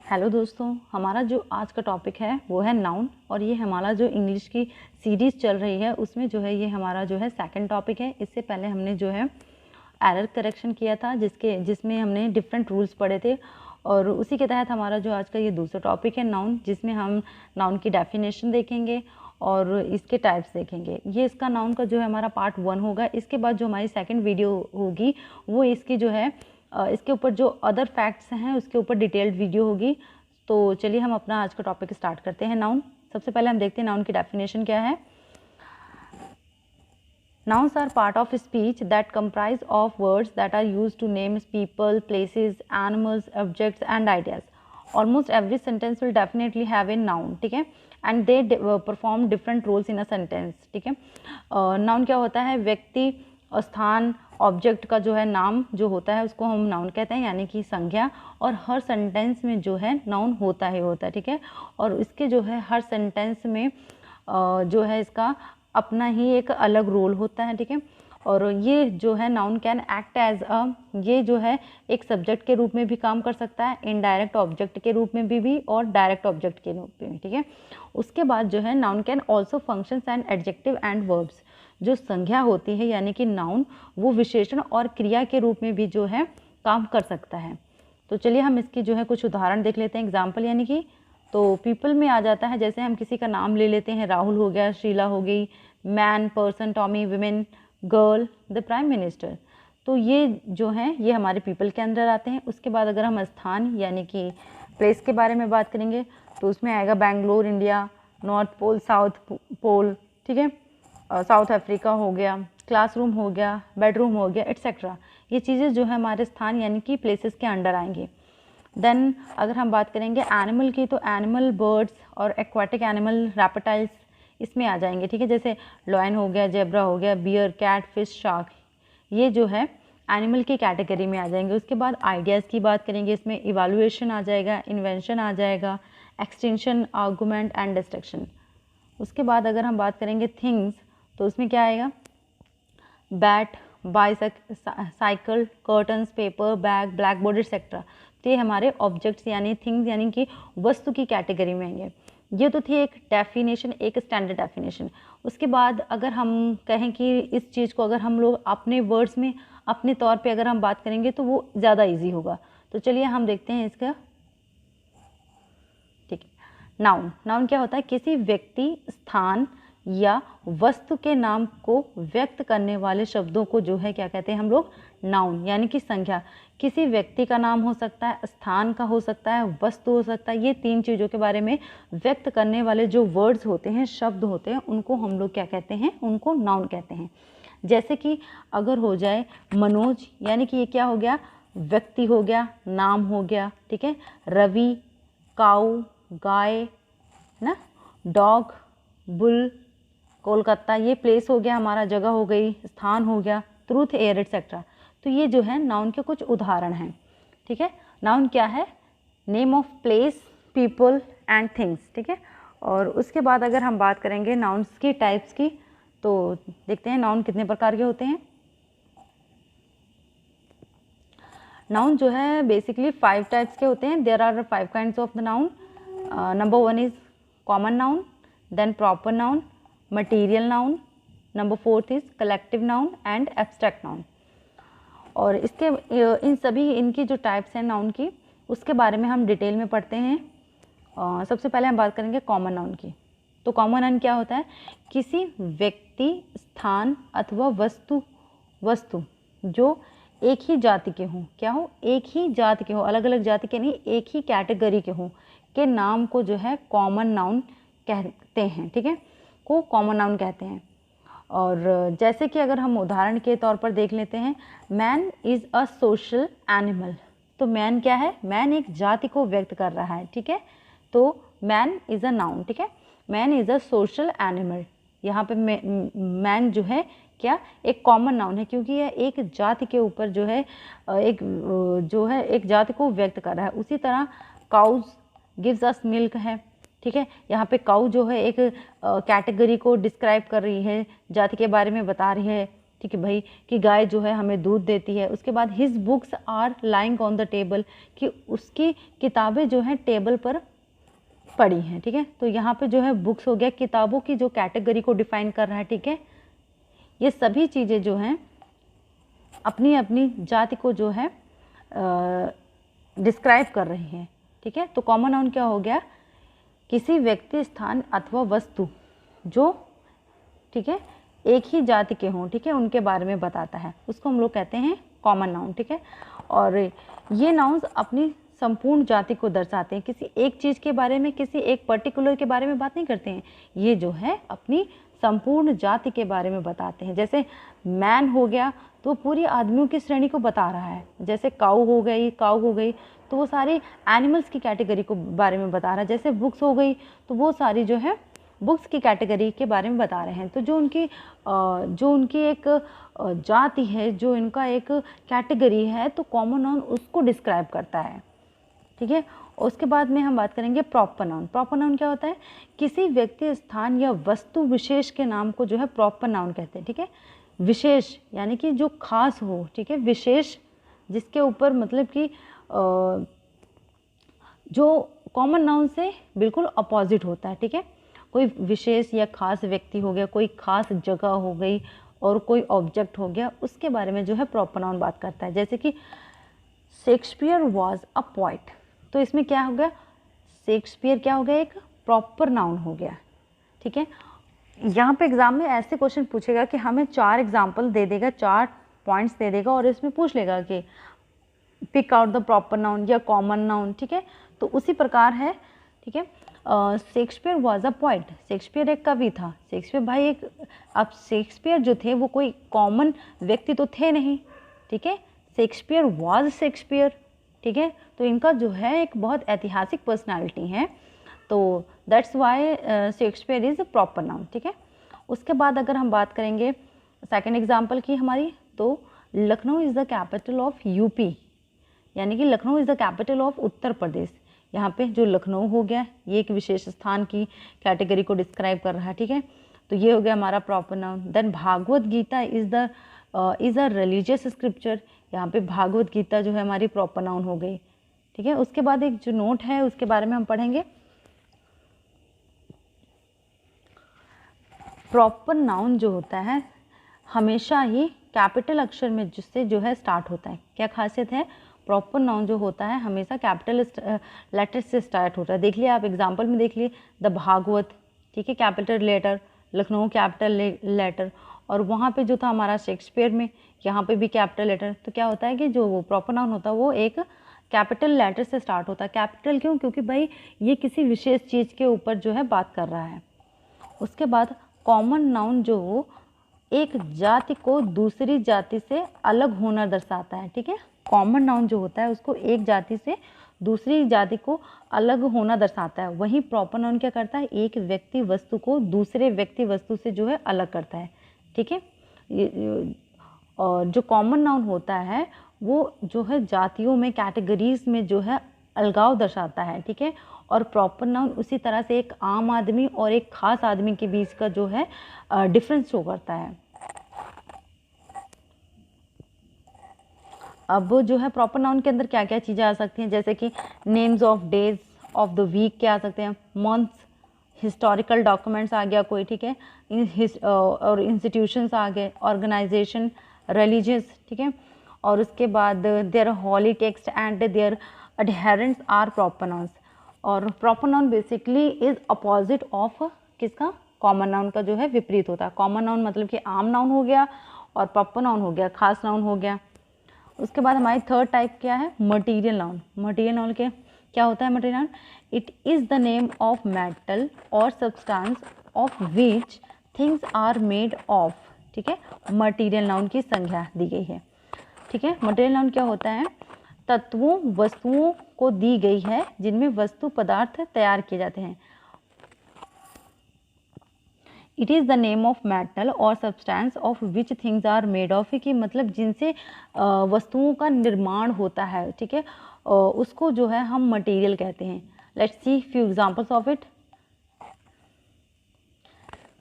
Hello दोस्तों, हमारा जो आज का टॉपिक है वो है नाउन। और ये हमारा जो इंग्लिश की सीरीज़ चल रही है उसमें जो है ये हमारा जो है सेकंड टॉपिक है। इससे पहले हमने जो है एरर करेक्शन किया था जिसमें हमने डिफरेंट रूल्स पढ़े थे, और उसी के तहत हमारा जो आज का ये दूसरा टॉपिक है नाउन, जिसमें हम नाउन की डेफिनेशन देखेंगे और इसके टाइप्स देखेंगे। ये इसका नाउन का जो है हमारा पार्ट 1 होगा। इसके बाद जो हमारी सेकंड वीडियो होगी वो इसकी जो है इसके ऊपर जो अदर फैक्ट्स हैं उसके ऊपर डिटेल्ड वीडियो होगी। तो चलिए हम अपना आज का टॉपिक स्टार्ट करते हैं। नाउन, सबसे पहले हम देखते हैं नाउन की डेफिनेशन क्या है। Nouns are part of speech that comprise of words that are used to name people, places, animals, objects and ideas. Almost every sentence will definitely have a noun, ठीक है, and they perform different roles in a sentence, ठीक है। Noun क्या होता है? व्यक्ति, स्थान, object का जो है नाम जो होता है उसको हम नाउन कहते हैं, यानी कि संज्ञा। और हर सेंटेंस में जो है नाउन होता है, ठीक है। और इसके जो है हर सेंटेंस में जो है इसका अपना ही एक अलग रोल होता है, ठीक है। और ये जो है नाउन कैन एक्ट एज ये जो है एक सब्जेक्ट के रूप में भी काम कर सकता है, इनडायरेक्ट ऑब्जेक्ट के रूप में भी और डायरेक्ट ऑब्जेक्ट के रूप में, ठीक है। उसके बाद जो है noun can also functions and adjective and verbs. जो संज्ञा होती है यानी कि नाउन, वो विशेषण और क्रिया के रूप में भी जो है काम कर सकता है। तो चलिए हम इसकी जो है कुछ उदाहरण देख लेते हैं, एग्जाम्पल यानी कि। तो पीपल में आ जाता है, जैसे हम किसी का नाम ले लेते हैं, राहुल हो गया, शीला हो गई, man, person, Tommy, women, girl, the prime minister. तो ये जो हैं ये हमारे पीपल के अंदर आते हैं। उसके बाद अगर हम स्थान यानी कि प्लेस के बारे में बात करेंगे तो उसमें आएगा Bangalore India, north pole, south pole, ठीक है, साउथ अफ्रीका हो गया, क्लासरूम हो गया, बेडरूम हो गया, एट्सेट्रा। ये चीज़ें जो है हमारे स्थान यानी कि प्लेसेस के अंडर आएंगे। देन अगर हम बात करेंगे एनिमल की, तो एनिमल, बर्ड्स और एक्वाटिक एनिमल, रैप्टाइल्स इसमें आ जाएंगे, ठीक है। जैसे लॉयन हो गया, जेब्रा हो गया, बियर, कैट, फिश, शार्क, ये जो है एनिमल की कैटेगरी में आ जाएंगे। उसके बाद आइडियाज़ की बात करेंगे, इसमें इवैल्यूएशन आ जाएगा, इन्वेंशन आ जाएगा, एक्सटेंशन, आर्गूमेंट एंड डिस्ट्रक्शन। उसके बाद अगर हम बात करेंगे थिंग्स, तो उसमें क्या आएगा? Bat, bicycle, curtains, paper, bag, black board etcetera. तो ये हमारे ऑब्जेक्ट्स यानी थिंग्स यानी कि वस्तु की कैटेगरी में आएंगे। ये तो थी एक डेफिनेशन, एक स्टैंडर्ड डेफिनेशन। उसके बाद अगर हम कहें कि इस चीज़ को अगर हम लोग अपने वर्ड्स में अपने तौर पे अगर हम बात करेंगे तो वो ज़्यादा इजी होगा। तो चलिए हम देखते हैं इसका, ठीक है। नाउन, नाउन क्या होता है? किसी व्यक्ति, स्थान या वस्तु के नाम को व्यक्त करने वाले शब्दों को जो है क्या कहते हैं हम लोग? नाउन, यानी कि संज्ञा। किसी व्यक्ति का नाम हो सकता है, स्थान का हो सकता है, वस्तु हो सकता है। ये तीन चीज़ों के बारे में व्यक्त करने वाले जो वर्ड्स होते हैं, शब्द होते हैं, उनको हम लोग क्या कहते हैं? उनको नाउन कहते हैं। जैसे कि अगर हो जाए मनोज, यानी कि ये क्या हो गया? व्यक्ति हो गया, नाम हो गया, ठीक है। रवि, काऊ, गाय ना, डॉग, बुल, कोलकाता, ये प्लेस हो गया हमारा, जगह हो गई, स्थान हो गया, ट्रूथ, एयर, एक्सेट्रा। तो ये जो है नाउन के कुछ उदाहरण हैं, ठीक है। नाउन क्या है? Name of place, people and things, ठीक है। और उसके बाद अगर हम बात करेंगे नाउन्स की टाइप्स की, तो देखते हैं नाउन कितने प्रकार के होते हैं। नाउन जो है बेसिकली 5 टाइप्स के होते हैं। There are 5 kinds of the noun. Number 1 is common noun, then proper noun, material noun, number 4 is collective noun and abstract noun. और इसके इन सभी इनकी जो टाइप्स हैं नाउन की, उसके बारे में हम डिटेल में पढ़ते हैं। सबसे पहले हम बात करेंगे कॉमन नाउन की। तो कॉमन नाउन क्या होता है? किसी व्यक्ति, स्थान अथवा वस्तु जो एक ही जाति के हों, क्या हो? एक ही जाति के हों, अलग अलग जाति के नहीं, एक ही कैटेगरी के हों, के नाम को जो है कॉमन नाउन कहते हैं, ठीक है, को कॉमन नाउन कहते हैं। और जैसे कि अगर हम उदाहरण के तौर पर देख लेते हैं, man is a social animal. तो मैन क्या है? मैन एक जाति को व्यक्त कर रहा है, ठीक है। तो मैन इज़ अ नाउन, ठीक है। Man is a social animal. यहाँ पे मैन जो है क्या? एक कॉमन नाउन है, क्योंकि यह एक जाति के ऊपर जो है एक जाति को व्यक्त कर रहा है। उसी तरह काउज गिव्स अस मिल्क है, ठीक है। यहाँ पे काऊ जो है एक कैटेगरी को डिस्क्राइब कर रही है, जाति के बारे में बता रही है, ठीक है भाई, कि गाय जो है हमें दूध देती है। उसके बाद his books are lying on the table, कि उसकी किताबें जो हैं टेबल पर पड़ी हैं। ठीक है, तो यहाँ पे जो है बुक्स हो गया, किताबों की जो कैटेगरी को डिफाइन कर रहा है। ठीक है, ये सभी चीज़ें जो हैं अपनी अपनी जाति को जो है डिस्क्राइब कर रही हैं। ठीक है, तो कॉमन नाउन क्या हो गया, किसी व्यक्ति, स्थान अथवा वस्तु जो, ठीक है, एक ही जाति के हों, ठीक है, उनके बारे में बताता है, उसको हम लोग कहते हैं कॉमन नाउन। ठीक है, और ये नाउन्स अपनी संपूर्ण जाति को दर्शाते हैं, किसी एक चीज़ के बारे में, किसी एक पर्टिकुलर के बारे में बात नहीं करते हैं, ये जो है अपनी संपूर्ण जाति के बारे में बताते हैं। जैसे मैन हो गया तो पूरी आदमियों की श्रेणी को बता रहा है, जैसे काऊ हो गई, काऊ हो गई तो वो सारी एनिमल्स की कैटेगरी को बारे में बता रहा है। जैसे बुक्स हो गई तो वो सारी जो है बुक्स की कैटेगरी के बारे में बता रहे हैं। तो जो उनकी एक जाति है, जो इनका एक कैटेगरी है, तो कॉमन नाउन उसको डिस्क्राइब करता है। ठीक है, उसके बाद में हम बात करेंगे प्रॉपर नाउन। प्रॉपर नाउन क्या होता है, किसी व्यक्ति, स्थान या वस्तु विशेष के नाम को जो है प्रॉपर नाउन कहते हैं। ठीक है, विशेष यानी कि जो खास हो, ठीक है, विशेष जिसके ऊपर मतलब कि जो कॉमन नाउन से बिल्कुल अपोजिट होता है। ठीक है, कोई विशेष या खास व्यक्ति हो गया, कोई खास जगह हो गई और कोई ऑब्जेक्ट हो गया, उसके बारे में जो है प्रॉपर नाउन बात करता है। जैसे कि शेक्सपियर वॉज अ पोइट, तो इसमें क्या हो गया, शेक्सपियर क्या हो गया, एक प्रॉपर नाउन हो गया। ठीक है, यहाँ पे एग्जाम में ऐसे क्वेश्चन पूछेगा कि हमें 4 एग्जाम्पल दे देगा, 4 पॉइंट्स दे देगा और इसमें पूछ लेगा कि pick out the proper noun या कॉमन नाउन। ठीक है, तो उसी प्रकार है। ठीक है, Shakespeare was a poet, Shakespeare एक कवि था। शेक्सपियर भाई एक, अब शेक्सपियर जो थे वो कोई कॉमन व्यक्ति तो थे नहीं। ठीक है, शेक्सपियर वॉज शेक्सपियर। ठीक है, तो इनका जो है एक बहुत ऐतिहासिक पर्सनालिटी है, तो that's why Shakespeare is a proper noun. ठीक है, उसके बाद अगर हम बात करेंगे सेकंड एग्जांपल की हमारी, तो Lucknow is the capital of UP, यानी कि Lucknow is the capital of Uttar Pradesh. यहाँ पे जो लखनऊ हो गया, ये एक विशेष स्थान की कैटेगरी को डिस्क्राइब कर रहा है। ठीक है, तो ये हो गया हमारा proper noun. Then Bhagavad Gita is a religious scripture, यहाँ पे भागवत गीता जो है हमारी प्रॉपर नाउन हो गई। ठीक है, उसके बाद एक जो नोट है उसके बारे में हम पढ़ेंगे। प्रॉपर नाउन जो होता है हमेशा ही कैपिटल अक्षर में जिससे जो है स्टार्ट होता है। क्या खासियत है, प्रॉपर नाउन जो होता है हमेशा कैपिटल लेटर से स्टार्ट होता है। देख लिया आप एग्जांपल में, देख लिए द भागवत, ठीक है, capital letter, Lucknow capital letter, और वहाँ पे जो था हमारा शेक्सपियर में, यहाँ पे भी कैपिटल लेटर। तो क्या होता है कि जो वो प्रॉपर नाउन होता है वो एक कैपिटल लेटर से स्टार्ट होता है। कैपिटल क्यों, क्योंकि भाई ये किसी विशेष चीज़ के ऊपर जो है बात कर रहा है। उसके बाद कॉमन नाउन जो एक जाति को दूसरी जाति से अलग होना दर्शाता है। ठीक है, कॉमन नाउन जो होता है उसको एक जाति से दूसरी जाति को अलग होना दर्शाता है। वहीं प्रॉपर नाउन क्या करता है, एक व्यक्ति वस्तु को दूसरे व्यक्ति वस्तु से जो है अलग करता है। ठीक है, और जो कॉमन नाउन होता है वो जो है जातियों में, कैटेगरीज में जो है अलगाव दर्शाता है। ठीक है, और प्रॉपर नाउन उसी तरह से एक आम आदमी और एक खास आदमी के बीच का जो है डिफरेंस शो करता है। अब जो है प्रॉपर नाउन के अंदर क्या क्या चीज़ें आ सकती हैं, जैसे कि names of days of the week के आ सकते हैं, मंथ्स, हिस्टोरिकल डॉक्यूमेंट्स आ गया कोई, ठीक है, और इंस्टीट्यूशंस आ गए, ऑर्गेनाइजेशन, रिलीजियस, ठीक है, और उसके बाद their holy text and their adherents are proper nouns. और proper noun basically is opposite of किसका, कॉमन नाउन का जो है विपरीत होता है। कॉमन नाउन मतलब कि आम नाउन हो गया और प्रॉपर नाउन हो गया खास नाउन हो गया। उसके बाद हमारी थर्ड टाइप क्या है, मटीरियल नाउन। मटीरियल नाउन के क्या होता है, material noun it is the name of metal और substance of which things are made of. ठीक है, मटीरियल नाउन की संज्ञा दी गई है। ठीक है, मटीरियल नाउन क्या होता है, तत्वों वस्तुओं को दी गई है जिनमें वस्तु पदार्थ तैयार किए जाते हैं। It is the name of metal और substance of which things are made of, कि मतलब जिनसे वस्तुओं का निर्माण होता है। ठीक है, उसको जो है हम मटेरियल कहते हैं। Let's see few examples of it.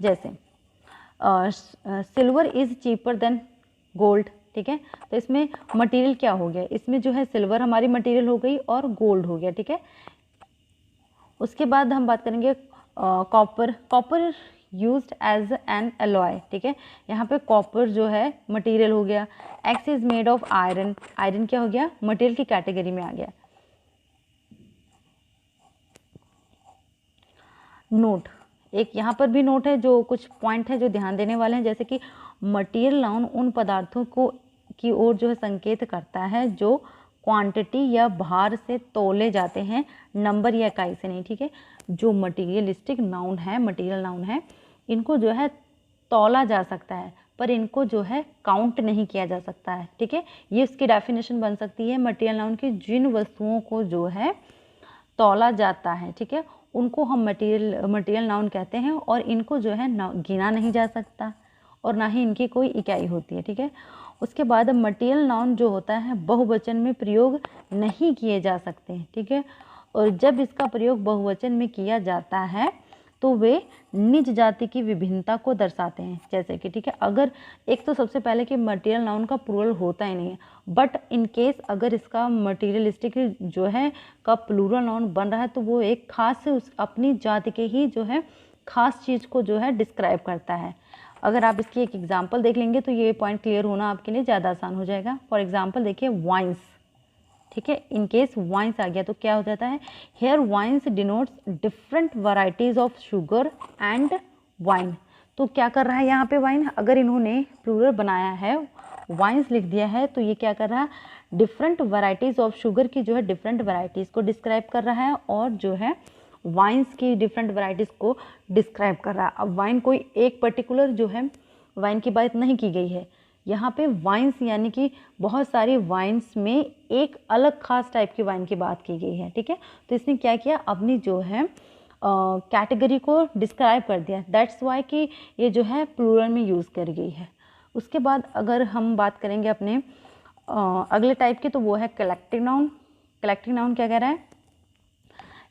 जैसे silver is cheaper than gold, ठीक है। तो इसमें मटेरियल क्या हो गया, इसमें जो है सिल्वर हमारी मटेरियल हो गई और गोल्ड हो गया, ठीक है। उसके बाद हम बात करेंगे copper. Copper used as an alloy, ठीक है। यहाँ पे कॉपर जो है मटेरियल हो गया। X is made of iron, iron क्या हो गया, मटेरियल की कैटेगरी में आ गया। नोट, एक यहाँ पर भी नोट है, जो कुछ पॉइंट है जो ध्यान देने वाले हैं, जैसे कि मटेरियल नाउन उन पदार्थों को की ओर जो है संकेत करता है जो क्वांटिटी या भार से तोले जाते हैं, नंबर या इकाई से नहीं, ठीक है। जो मटीरियलिस्टिक नाउन है, मटीरियल नाउन है, इनको जो है तोला जा सकता है पर इनको जो है काउंट नहीं किया जा सकता है, ठीक है। ये उसकी डेफिनेशन बन सकती है मटीरियल नाउन की, जिन वस्तुओं को जो है तोला जाता है, ठीक है, उनको हम मटीरियल नाउन कहते हैं और इनको जो है गिना नहीं जा सकता और ना ही इनकी कोई इकाई होती है, ठीक है। उसके बाद मटीरियल नाउन जो होता है बहुवचन में प्रयोग नहीं किए जा सकते हैं, ठीक है। और जब इसका प्रयोग बहुवचन में किया जाता है तो वे निज जाति की विभिन्नता को दर्शाते हैं, जैसे कि, ठीक है, अगर एक तो सबसे पहले कि मटीरियल नाउन का प्लूरल होता ही नहीं है, बट इन केस अगर इसका मटीरियलिस्टिक जो है का प्लूरल नाउन बन रहा है तो वो एक खास उस अपनी जाति के ही जो है खास चीज़ को जो है डिस्क्राइब करता है। अगर आप इसकी एक एग्जाम्पल देख लेंगे तो ये पॉइंट क्लियर होना आपके लिए ज़्यादा आसान हो जाएगा। फॉर एग्जाम्पल देखिए वाइन्स, ठीक है, इन केस वाइन्स आ गया तो क्या हो जाता है, here wines denotes different varieties of sugar and wine. तो क्या कर रहा है यहाँ पे वाइन, अगर इन्होंने प्लूरल बनाया है, वाइन्स लिख दिया है, तो ये क्या कर रहा है, डिफरेंट वैरायटीज ऑफ शुगर की जो है डिफरेंट वैरायटीज़ को डिस्क्राइब कर रहा है और जो है वाइन्स की डिफरेंट वैरायटीज़ को डिस्क्राइब कर रहा है। अब वाइन कोई एक पर्टिकुलर जो है वाइन की बात नहीं की गई है यहाँ पे, वाइन्स यानी कि बहुत सारी वाइन्स में एक अलग खास टाइप की वाइन की बात की गई है, ठीक है। तो इसने क्या किया, अपनी जो है कैटेगरी को डिस्क्राइब कर दिया, दैट्स वाई कि ये जो है प्लूरल में यूज़ कर गई है। उसके बाद अगर हम बात करेंगे अपने अगले टाइप की, तो वो है कलेक्टिव नाउन। कलेक्टिव नाउन क्या कह रहा है,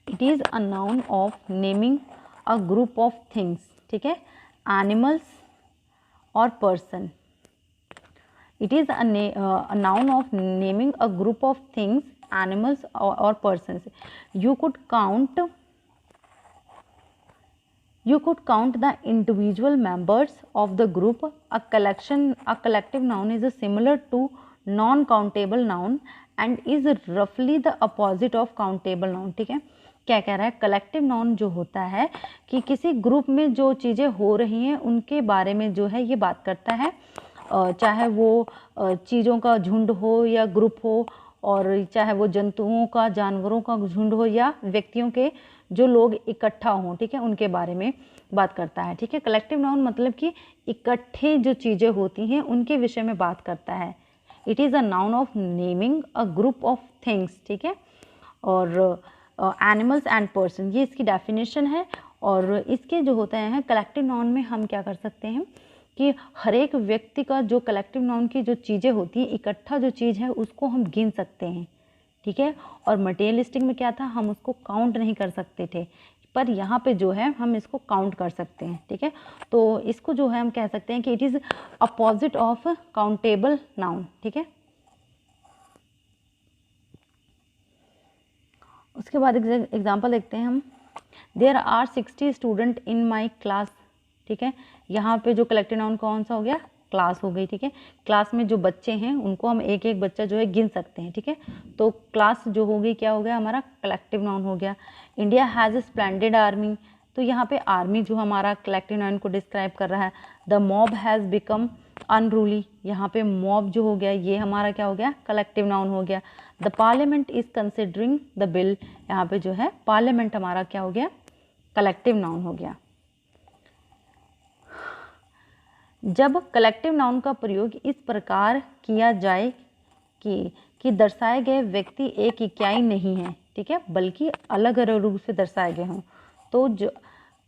it is a noun of naming a group of things, ठीक है, एनिमल्स और person. It is a noun of naming a group of things, animals or persons. You could count the individual members of the group. A collective noun is similar to non-countable noun and is roughly the opposite of countable noun, ठीक है। क्या कह रहा है, collective noun जो होता है कि किसी ग्रुप में जो चीज़ें हो रही हैं उनके बारे में जो है ये बात करता है, चाहे वो चीज़ों का झुंड हो या ग्रुप हो, और चाहे वो जंतुओं का, जानवरों का झुंड हो या व्यक्तियों के जो लोग इकट्ठा हों, ठीक है, उनके बारे में बात करता है, ठीक है। कलेक्टिव नाउन मतलब कि इकट्ठे जो चीज़ें होती हैं उनके विषय में बात करता है। It is a noun of naming a group of things, ठीक है, और एनिमल्स एंड पर्सन, ये इसकी डेफिनेशन है। और इसके जो होते हैं कलेक्टिव नाउन में हम क्या कर सकते हैं कि हर एक व्यक्ति का जो कलेक्टिव नाउन की जो चीज़ें होती हैं, इकट्ठा जो चीज़ है उसको हम गिन सकते हैं, ठीक है। और मटेरियलिस्टिक में क्या था, हम उसको काउंट नहीं कर सकते थे, पर यहाँ पे जो है हम इसको काउंट कर सकते हैं, ठीक है। तो इसको जो है हम कह सकते हैं कि it is opposite of countable noun, ठीक है। उसके बाद एग्जाम्पल देखते हैं हम, there are 60 student in my class, ठीक है। यहाँ पे जो कलेक्टिव नाउन कौन सा हो गया, क्लास हो गई, ठीक है। क्लास में जो बच्चे हैं उनको हम एक एक बच्चा जो है गिन सकते हैं, ठीक है। तो क्लास जो हो गई क्या हो गया, हमारा कलेक्टिव नाउन हो गया। India has a splendid army, तो यहाँ पे आर्मी जो हमारा कलेक्टिव नाउन को डिस्क्राइब कर रहा है। The mob has become unruly, यहाँ पे मॉब जो हो गया ये हमारा क्या हो गया, कलेक्टिव नाउन हो गया। The parliament is considering the bill, यहाँ पे जो है पार्लियामेंट हमारा क्या हो गया, कलेक्टिव नाउन हो गया। जब कलेक्टिव नाउन का प्रयोग इस प्रकार किया जाए कि दर्शाए गए व्यक्ति एक इकाई नहीं है, ठीक है, बल्कि अलग अलग रूप से दर्शाए गए हों,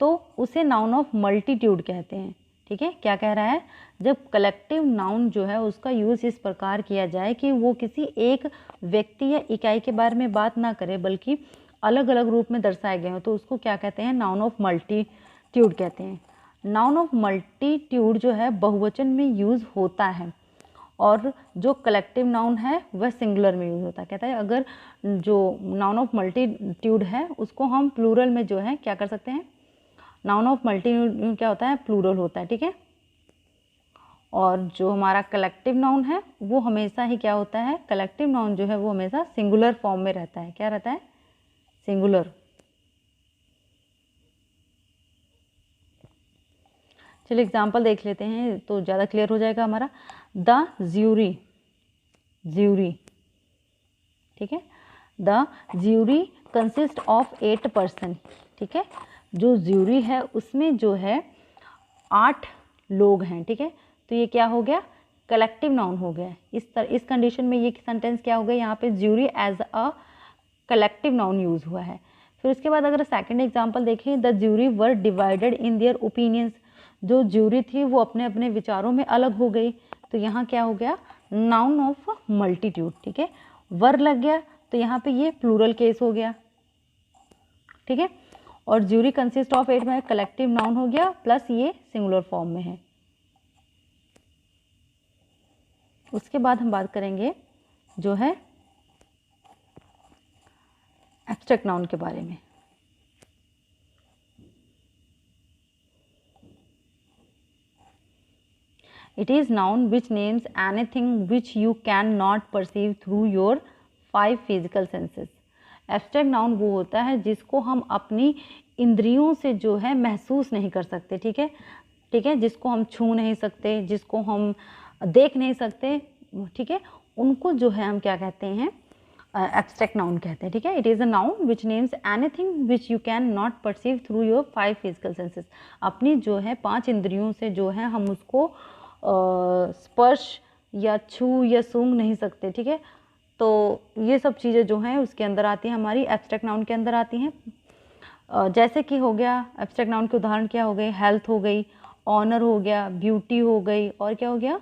तो उसे नाउन ऑफ मल्टीट्यूड कहते हैं, ठीक है। क्या कह रहा है, जब कलेक्टिव नाउन जो है उसका यूज़ इस प्रकार किया जाए कि वो किसी एक व्यक्ति या इकाई के बारे में बात ना करे बल्कि अलग अलग रूप में दर्शाए गए हों, तो उसको क्या कहते हैं, नाउन ऑफ मल्टीट्यूड कहते हैं। नाउन ऑफ मल्टीट्यूड जो है बहुवचन में यूज़ होता है और जो कलेक्टिव नाउन है वह सिंगुलर में यूज़ होता है। कहता है अगर जो नाउन ऑफ मल्टीट्यूड है उसको हम प्लूरल में जो है क्या कर सकते हैं, नाउन ऑफ मल्टीट्यूड क्या होता है, प्लूरल होता है, ठीक है। और जो हमारा कलेक्टिव नाउन है वो हमेशा ही क्या होता है, कलेक्टिव नाउन जो है वो हमेशा सिंगुलर फॉर्म में रहता है। क्या रहता है, सिंगुलर। चलिए एग्जाम्पल देख लेते हैं तो ज़्यादा क्लियर हो जाएगा हमारा। द ज्यूरी, ज्यूरी, ठीक है। The jury consist of 8 person, ठीक है। जो ज्यूरी है उसमें जो है 8 लोग हैं, ठीक है। तो ये क्या हो गया, कलेक्टिव नाउन हो गया। इस कंडीशन में ये सेंटेंस क्या हो गया, यहाँ पे jury as a collective noun use हुआ है। फिर उसके बाद अगर सेकंड एग्जांपल देखें, the jury were divided in their opinions, जो ज्यूरी थी वो अपने अपने विचारों में अलग हो गई। तो यहाँ क्या हो गया, नाउन ऑफ मल्टीट्यूड, ठीक है। वर लग गया तो यहाँ पे ये प्लूरल केस हो गया, ठीक है। और ज्यूरी कंसिस्ट ऑफ 8 में कलेक्टिव नाउन हो गया, प्लस ये सिंगुलर फॉर्म में है। उसके बाद हम बात करेंगे जो है एब्स्ट्रैक्ट नाउन के बारे में। It is noun which names anything which you cannot perceive through your 5 physical senses. Abstract noun वो होता है जिसको हम अपनी इंद्रियों से जो है महसूस नहीं कर सकते, ठीक है, ठीक है। जिसको हम छू नहीं सकते, जिसको हम देख नहीं सकते, ठीक है, उनको जो है हम क्या कहते हैं, एब्स्ट्रैक्ट नाउन कहते हैं, ठीक है। It is a noun which names anything which you can not perceive through your 5 physical senses. अपनी जो है 5 इंद्रियों से जो है हम उसको स्पर्श या छू या सूंघ नहीं सकते, ठीक है। तो ये सब चीज़ें जो हैं उसके अंदर आती हैं, हमारी एब्स्ट्रैक्ट नाउन के अंदर आती हैं। जैसे कि हो गया एब्स्ट्रैक्ट नाउन के उदाहरण क्या हो गए, हेल्थ हो गई, ऑनर हो गया, ब्यूटी हो गई, और क्या हो गया,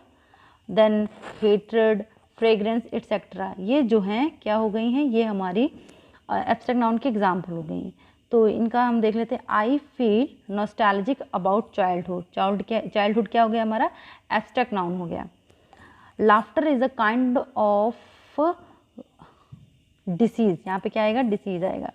देन हेट्रेड, फ्रेग्रेंस एट्सेट्रा। ये जो हैं क्या हो गई हैं, ये हमारी एब्स्ट्रैक्ट नाउन की एग्जाम्पल हो गई हैं। तो इनका हम देख लेते हैं। I feel nostalgic about childhood, childhood क्या हो गया हमारा, एब्स्ट्रैक्ट नाउन हो गया। Laughter is a kind of disease, यहाँ पे क्या आएगा, डिसीज आएगा।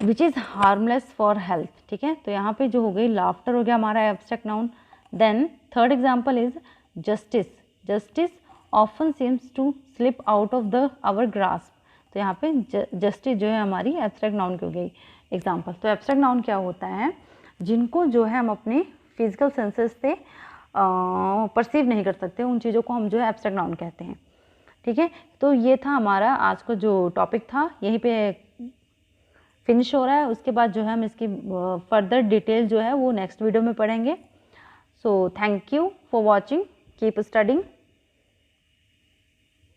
Which is harmless for health, ठीक है। तो यहाँ पे जो हो गई लाफ्टर हो गया हमारा abstract noun. Then third example is justice, justice often seems to slip out of the our grasp. तो यहाँ पे जस्टिस जो है हमारी एब्स्ट्रैक्ट नाउन की हो गई एग्जाम्पल। तो एब्स्ट्रैक्ट नाउन क्या होता है, जिनको जो है हम अपनी फिजिकल सेंसेस से परसीव नहीं कर सकते, उन चीज़ों को हम जो है एब्स्ट्रैक्ट नाउन कहते हैं, ठीक है। तो ये था हमारा आज का जो टॉपिक था, यहीं पे फिनिश हो रहा है। उसके बाद जो है हम इसकी फर्दर डिटेल जो है वो नेक्स्ट वीडियो में पढ़ेंगे। So thank you for watching, keep studying.